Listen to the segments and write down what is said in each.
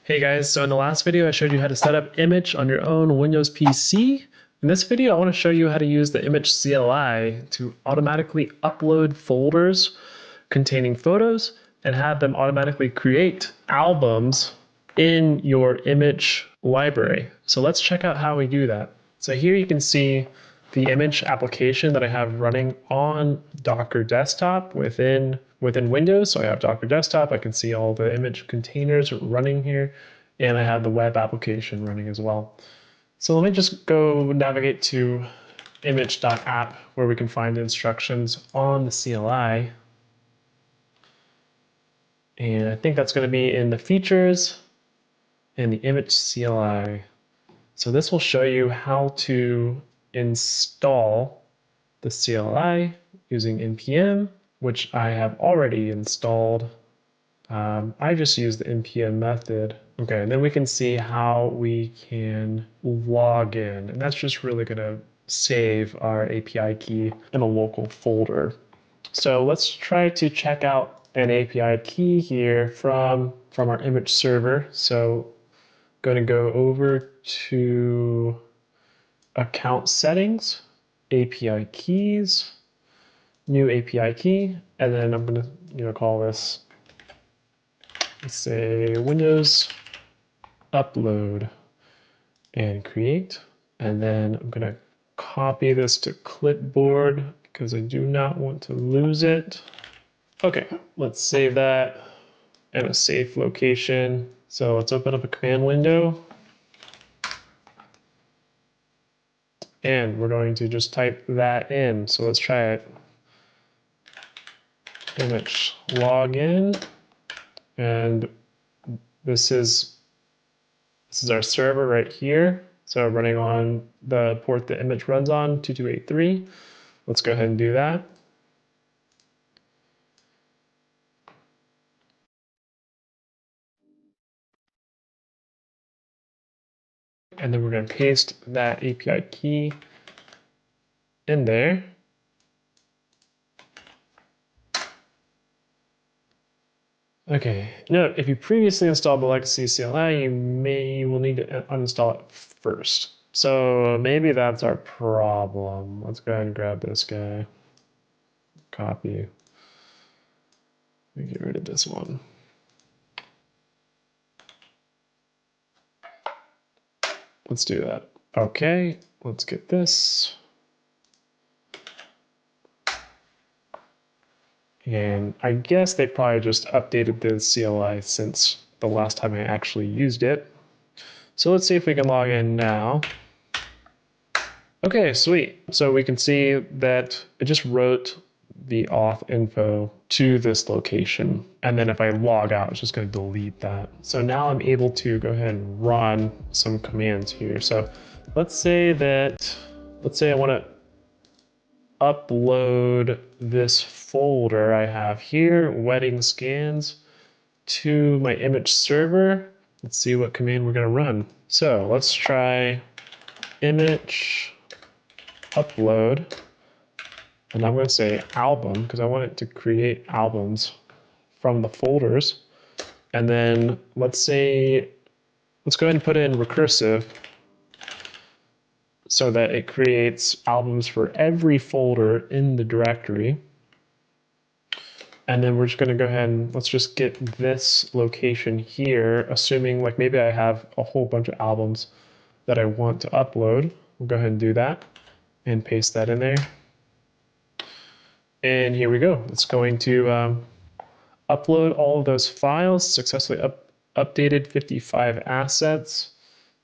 Hey guys, so in the last video I showed you how to set up Immich on your own Windows PC. In this video I want to show you how to use the Immich CLI to automatically upload folders containing photos and have them automatically create albums in your Immich library. So let's check out how we do that. So here you can see the Immich application that I have running on Docker desktop within Windows. So I have Docker desktop, I can see all the Immich containers running here, and I have the web application running as well. So let me just go navigate to immich.app where we can find the instructions on the CLI. And I think that's going to be in the features and the Immich CLI. So this will show you how to install the CLI using npm, which I have already installed. I just use the npm method. Okay, and then we can see how we can log in. And that's just really going to save our API key in a local folder. So let's try to check out an API key here from our Immich server. So going to go over to account settings, API keys, new API key, and then I'm going to call this, let's say, Windows upload and create. And then I'm going to copy this to clipboard because I do not want to lose it. Okay, let's save that in a safe location. So let's open up a command window. And we're going to just type that in. So let's try it. Immich login. And this is our server right here. So running on the port that Immich runs on, 2283. Let's go ahead and do that. And then we're going to paste that API key in there. Okay, now if you previously installed the legacy CLI, you will need to uninstall it first. So maybe that's our problem. Let's go ahead and grab this guy. Copy. Let me get rid of this one. Let's do that. Okay, let's get this. And I guess they probably just updated the CLI since the last time I actually used it. So let's see if we can log in now. Okay, sweet. So we can see that it just wrote the auth info to this location. And then if I log out, it's just going to delete that. So now I'm able to go ahead and run some commands here. So let's say I want to upload this folder I have here, wedding scans, to my Immich server. Let's see what command we're going to run. So let's try Immich upload, and I'm going to say album because I want it to create albums from the folders. And then let's go ahead and put in recursive so that it creates albums for every folder in the directory. And then we're just going to go ahead and let's just get this location here, assuming like maybe I have a whole bunch of albums that I want to upload. We'll go ahead and do that and paste that in there. And here we go. It's going to upload all of those files, successfully updated 55 assets.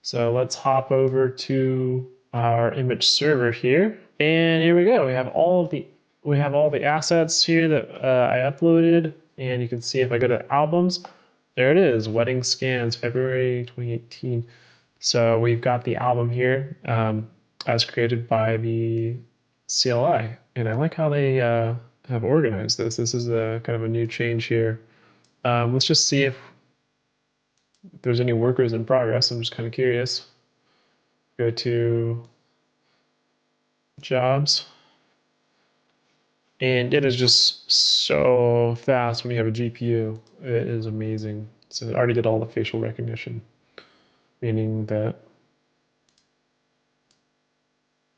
So let's hop over to our Immich server here. And here we go. We have all the assets here that I uploaded. And you can see if I go to albums, there it is, wedding scans, February 2018. So we've got the album here as created by the CLI. And I like how they have organized this. This is a kind of a new change here. Let's just see if there's any workers in progress. I'm just kind of curious. Go to jobs. And it is just so fast when you have a GPU. It is amazing. So it already did all the facial recognition, meaning that,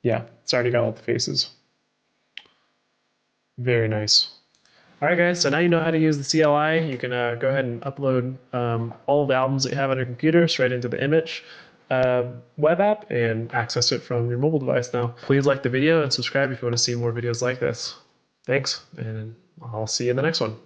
yeah, it's already got all the faces. Very nice. All right, guys, so now you know how to use the CLI. You can go ahead and upload all the albums that you have on your computer straight into the Immich web app and access it from your mobile device now. Please like the video and subscribe if you want to see more videos like this. Thanks, and I'll see you in the next one.